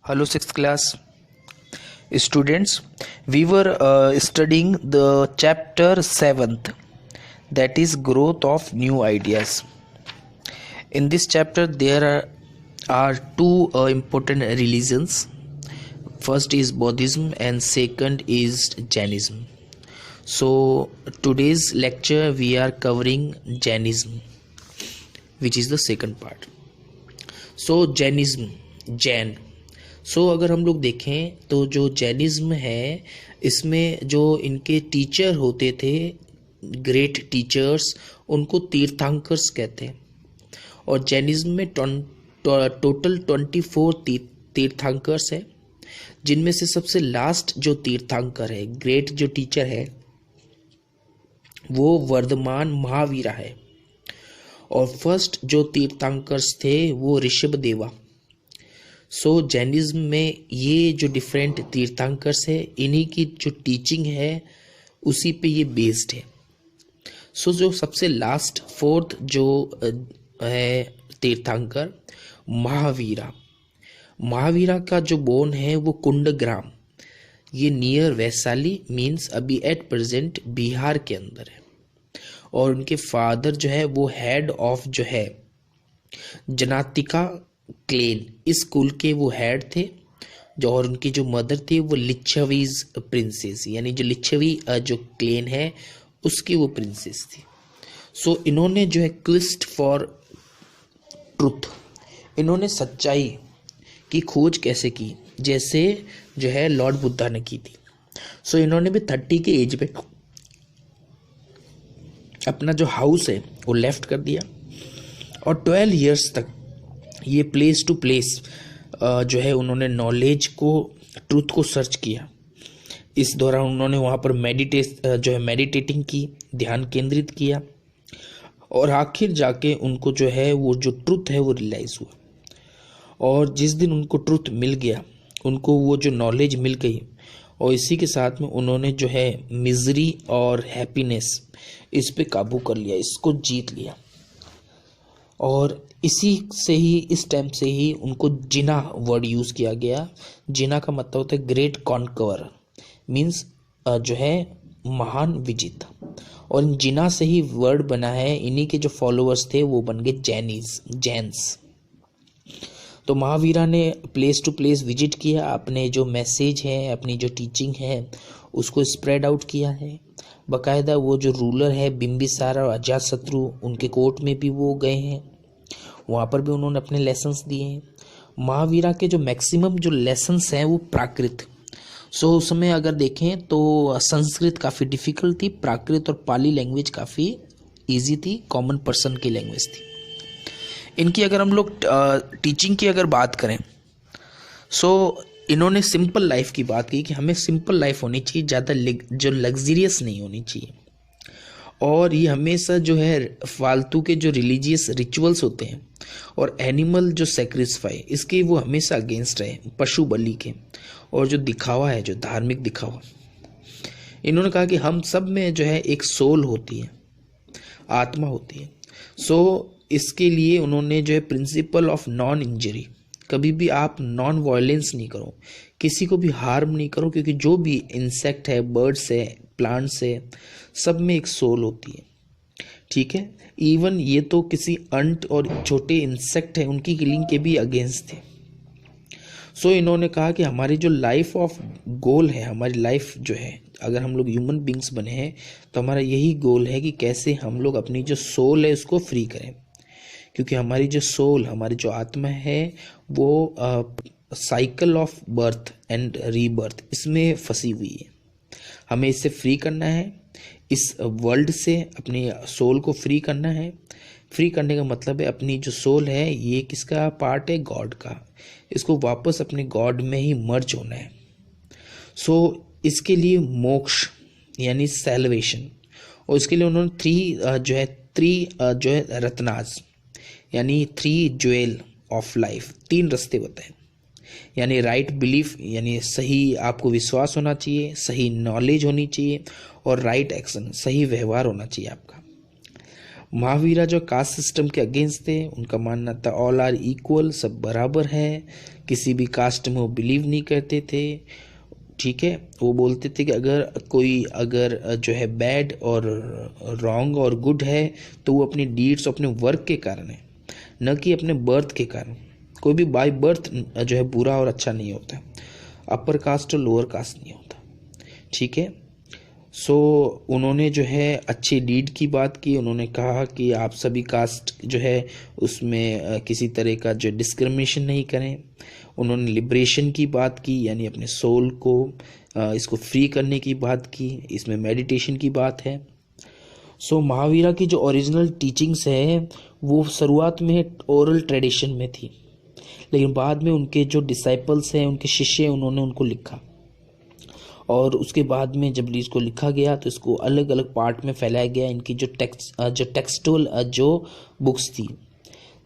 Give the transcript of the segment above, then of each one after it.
Hello, sixth class students. We were studying the chapter 7th, that is growth of new ideas. In this chapter, there are two important religions. First is Buddhism and second is Jainism. So, today's lecture we are covering Jainism, which is the second part. So, Jain अगर हम लोग देखें तो जो Jainism है इसमें जो इनके टीचर होते थे, ग्रेट टीचर्स, उनको तीर्थंकर्स कहते हैं। और जैनिज्म में टोटल 24 तीर्थंकर्स है, जिनमें से सबसे लास्ट जो तीर्थंकर है, ग्रेट जो टीचर है, वो वर्धमान महावीरा है। और फर्स्ट जो तीर्थंकर्स थे वो ऋषभदेवा। जैनिज्म में ये जो डिफरेंट तीर्थंकर्स है, इन्हीं की जो टीचिंग है उसी पे ये बेस्ड है। जो सबसे लास्ट फोर्थ जो है तीर्थंकर महावीरा का जो बोर्न है वो कुंडग्राम, ये नियर वैशाली मीन्स अभी एट प्रेजेंट बिहार के अंदर है। और उनके फादर जो है वो हेड ऑफ जो है जनातिका क्लेन, इस कुल के वो हेड थे। और उनकी जो मदर थी वो लिच्छवीज प्रिंसेस, यानी जो लिच्छवी जो क्लेन है उसकी वो प्रिंसेस थी। इन्होंने जो है क्विस्ट फॉर ट्रुथ, इन्होंने सच्चाई की खोज कैसे की, जैसे जो है लॉर्ड बुद्धा ने की थी। इन्होंने भी 30 के एज पे अपना जो हाउस है वो लेफ्ट कर दिया और 12 इयर्स तक ये प्लेस टू प्लेस जो है उन्होंने नॉलेज को, ट्रूथ को सर्च किया। इस दौरान उन्होंने वहाँ पर मेडिटेटिंग की, ध्यान केंद्रित किया और आखिर जाके उनको जो है वो जो ट्रूथ है वो रियलाइज़ हुआ। और जिस दिन उनको ट्रूथ मिल गया, उनको वो जो नॉलेज मिल गई, और इसी के साथ में उन्होंने जो है मिजरी और हैप्पीनेस इस पे काबू कर लिया, इसको जीत लिया। और इस टाइम से ही उनको जिना वर्ड यूज़ किया गया। जिना का मतलब होता है ग्रेट कॉन्कवर, मीन्स जो है महान विजेता। और इन जिना से ही वर्ड बना है, इन्हीं के जो फॉलोअर्स थे वो बन गए जैन्स। तो महावीरा ने प्लेस टू प्लेस विजिट किया, अपने जो मैसेज है, अपनी जो टीचिंग है उसको स्प्रेड आउट किया है। बाकायदा वो जो रूलर है बिंबिसार और अजातशत्रु, उनके कोर्ट में भी वो गए हैं, वहाँ पर भी उन्होंने अपने लेसन्स दिए हैं। महावीरा के जो मैक्सिमम जो लेसन्स हैं वो प्राकृत। उस समय अगर देखें तो संस्कृत काफ़ी डिफ़िकल्ट थी, प्राकृत और पाली लैंग्वेज काफ़ी इजी थी, कॉमन पर्सन की लैंग्वेज थी। इनकी अगर हम लोग टीचिंग की अगर बात करें, इन्होंने सिंपल लाइफ की बात की कि हमें सिंपल लाइफ होनी चाहिए, ज़्यादा जो लग्जरियस नहीं होनी चाहिए। और ये हमेशा जो है फालतू के जो रिलीजियस रिचुअल्स होते हैं और एनिमल जो सेक्रिफाई, इसके वो हमेशा अगेंस्ट रहे, पशु बलि के। और जो दिखावा है, जो धार्मिक दिखावा, इन्होंने कहा कि हम सब में जो है एक सोल होती है, आत्मा होती है। इसके लिए उन्होंने जो है प्रिंसिपल ऑफ नॉन इंजरी, कभी भी आप नॉन वायलेंस नहीं करो, किसी को भी हार्म नहीं करो, क्योंकि जो भी इंसेक्ट है, बर्ड्स है, प्लांट्स है, सब में एक सोल होती है। ठीक है, इवन ये तो किसी अंट और छोटे इंसेक्ट है उनकी किलिंग के भी अगेंस्ट थे। इन्होंने कहा कि हमारी जो लाइफ ऑफ गोल है, हमारी लाइफ जो है, अगर हम लोग ह्यूमन बींग्स बने हैं तो हमारा यही गोल है कि कैसे हम लोग अपनी जो सोल है उसको फ्री करें। क्योंकि हमारी जो सोल, हमारी जो आत्मा है वो cycle of birth and rebirth, इसमें फंसी हुई है। हमें इससे फ्री करना है, इस वर्ल्ड से अपनी सोल को फ्री करना है। फ्री करने का मतलब है अपनी जो सोल है ये किसका पार्ट है, गॉड का, इसको वापस अपने गॉड में ही मर्ज होना है। इसके लिए मोक्ष यानी सैल्वेशन, और इसके लिए उन्होंने थ्री रत्नाज यानी 3 ज्वेल ऑफ लाइफ, 3 रास्ते बताए। यानी राइट बिलीफ, यानी सही आपको विश्वास होना चाहिए, सही नॉलेज होनी चाहिए, और राइट एक्शन, सही व्यवहार होना चाहिए आपका। महावीरा जो कास्ट सिस्टम के अगेंस्ट थे, उनका मानना था ऑल आर इक्वल, सब बराबर है, किसी भी कास्ट में वो बिलीव नहीं करते थे। ठीक है, वो बोलते थे कि अगर जो है बैड और रॉन्ग और गुड है तो वो अपनी डीड्स, अपने वर्क के कारण है, न कि अपने बर्थ के कारण। कोई भी बाय बर्थ जो है बुरा और अच्छा नहीं होता, अपर कास्ट और लोअर कास्ट नहीं होता। ठीक है, सो उन्होंने जो है अच्छी डीड की बात की। उन्होंने कहा कि आप सभी कास्ट जो है उसमें किसी तरह का जो डिस्क्रिमिनेशन नहीं करें। उन्होंने लिबरेशन की बात की, यानी अपने सोल को इसको फ्री करने की बात की। इसमें मेडिटेशन की बात है। सो महावीरा की जो ओरिजिनल टीचिंग्स है वो शुरुआत में ओरल ट्रेडिशन में थी, लेकिन बाद में उनके जो डिसाइपल्स हैं, उनके शिष्य, उन्होंने उनको लिखा, और उसके बाद में जब इसको लिखा गया तो इसको अलग अलग पार्ट में फैलाया गया। इनकी जो टेक्सटुअल जो बुक्स थी,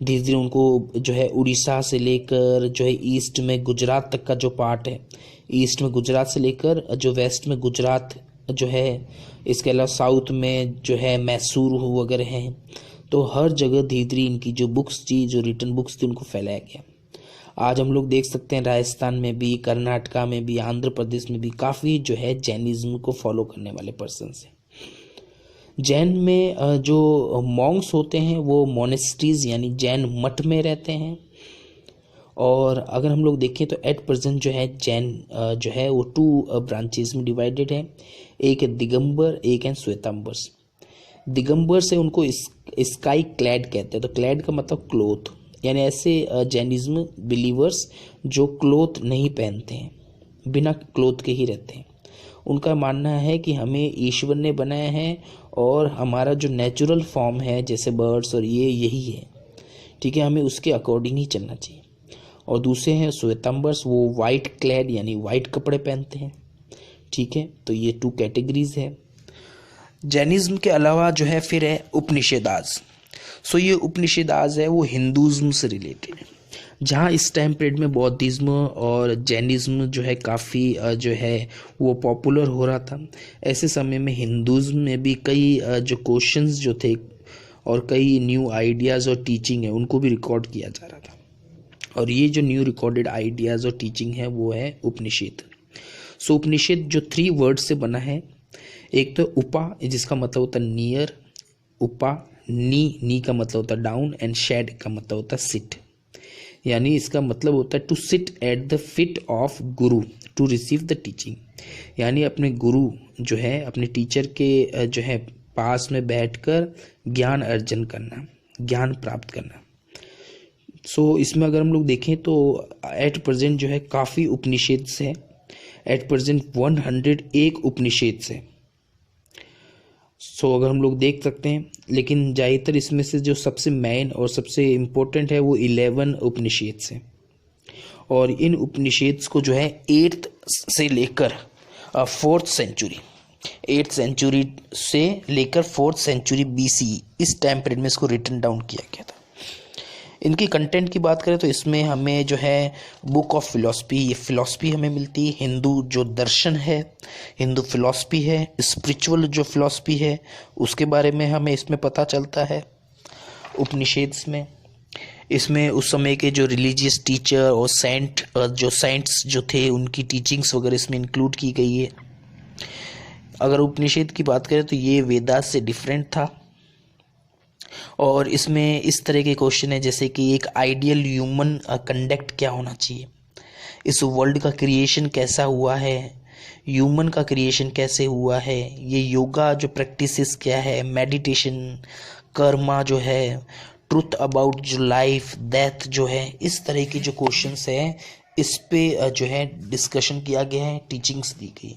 धीरे धीरे उनको जो है उड़ीसा से लेकर जो है ईस्ट में गुजरात तक का जो पार्ट है, ईस्ट में गुजरात से लेकर जो वेस्ट में गुजरात जो है, इसके अलावा साउथ में जो है मैसूर वगैरह हैं, तो हर जगह धीरे धीरे इनकी जो बुक्स थी, जो रिटन बुक्स थी, उनको फैलाया गया। आज हम लोग देख सकते हैं राजस्थान में भी, कर्नाटका में भी, आंध्र प्रदेश में भी काफ़ी जो है जैनिज्म को फॉलो करने वाले पर्सन हैं। जैन में जो मॉन्क्स होते हैं वो मोनेस्ट्रीज यानी जैन मठ में रहते हैं। और अगर हम लोग देखें तो एट प्रेजेंट जो है जैन जो है वो 2 ब्रांचेस में डिवाइडेड है। एक है दिगंबर, एक है श्वेतांबर्स। दिगंबर से उनको स्काई क्लैड कहते हैं। तो क्लैड का मतलब क्लोथ, यानी ऐसे जैनिज्म बिलीवर्स जो क्लोथ नहीं पहनते हैं, बिना क्लोथ के ही रहते हैं। उनका मानना है कि हमें ईश्वर ने बनाया है और हमारा जो नेचुरल फॉर्म है जैसे बर्ड्स और ये यही है। ठीक है, हमें उसके अकॉर्डिंग ही चलना चाहिए। और दूसरे हैं श्वेतांबर्स, वो वाइट क्लैड यानी वाइट कपड़े पहनते हैं। ठीक है, तो ये 2 कैटेगरीज है। जैनिज्म के अलावा जो है फिर है उपनिषदास। सो ये उपनिषदास है वो हिंदुज्म से रिलेटेड है। जहाँ इस टाइम पीरियड में बौद्धिज्म और जैनिज्म जो है काफ़ी जो है वो पॉपुलर हो रहा था, ऐसे समय में हिंदुज्म में भी कई जो क्वेश्चंस जो थे और कई न्यू आइडियाज़ और टीचिंग है उनको भी रिकॉर्ड किया जा रहा था। और ये जो न्यू रिकॉर्डेड आइडियाज़ और टीचिंग है वो है उपनिषद। सो उपनिषद जो 3 वर्ड से बना है। एक तो उपा, जिसका मतलब होता है नियर, उपा, नी का मतलब होता है डाउन, एंड शेड का मतलब होता है सिट। यानी इसका मतलब होता है to sit at the feet of guru to receive the teaching. यानी अपने गुरु जो है, अपने टीचर के जो है पास में बैठकर ज्ञान अर्जन करना, ज्ञान प्राप्त करना। सो इसमें अगर हम लोग देखें तो एट प्रेजेंट जो है काफ़ी उपनिषद है। एट प्रेजेंट 101 उपनिषद है। सो अगर हम लोग देख सकते हैं, लेकिन ज़्यादातर इसमें से जो सबसे मेन और सबसे इम्पोर्टेंट है वो 11 उपनिषद है। और इन उपनिषद को जो है 8th से लेकर 4th सेंचुरी, 8th सेंचुरी से लेकर 4th सेंचुरी BCE, इस टाइम पीरियड में इसको रिटन डाउन किया गया था। इनकी कंटेंट की बात करें तो इसमें हमें जो है बुक ऑफ फिलॉसफी, ये फिलॉसफी हमें मिलती है। हिंदू जो दर्शन है, हिंदू फिलॉसफी है, स्पिरिचुअल जो फिलॉसफी है उसके बारे में हमें इसमें पता चलता है उपनिषद में। इसमें उस समय के जो रिलीजियस टीचर और सेंट्स जो थे उनकी टीचिंग्स वगैरह इसमें इंक्लूड की गई है। अगर उपनिषद की बात करें तो ये वेदास से डिफरेंट था। और इसमें इस तरह के क्वेश्चन है जैसे कि एक आइडियल ह्यूमन कंडक्ट क्या होना चाहिए, इस वर्ल्ड का क्रिएशन कैसा हुआ है, ह्यूमन का क्रिएशन कैसे हुआ है, ये योगा जो प्रैक्टिसेस क्या है, मेडिटेशन, कर्मा जो है, ट्रुथ अबाउट जो लाइफ डेथ जो है, इस तरह की जो क्वेश्चंस है इस पे जो है डिस्कशन किया गया है, टीचिंग्स दी गई।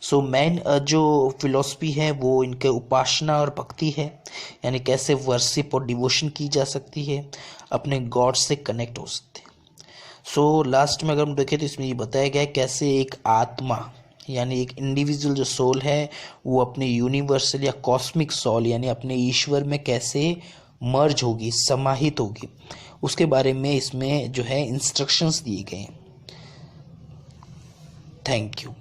सो मेन जो फिलॉसफी है वो इनके उपासना और भक्ति है, यानी कैसे वर्शिप और डिवोशन की जा सकती है, अपने गॉड से कनेक्ट हो सकते हैं। सो लास्ट में अगर हम देखें तो इसमें ये बताया गया है कैसे एक आत्मा यानी एक इंडिविजुअल जो सोल है वो अपने यूनिवर्सल या कॉस्मिक सोल यानी अपने ईश्वर में कैसे मर्ज होगी, समाहित होगी, उसके बारे में इसमें जो है इंस्ट्रक्शंस दिए गए हैं। Thank you.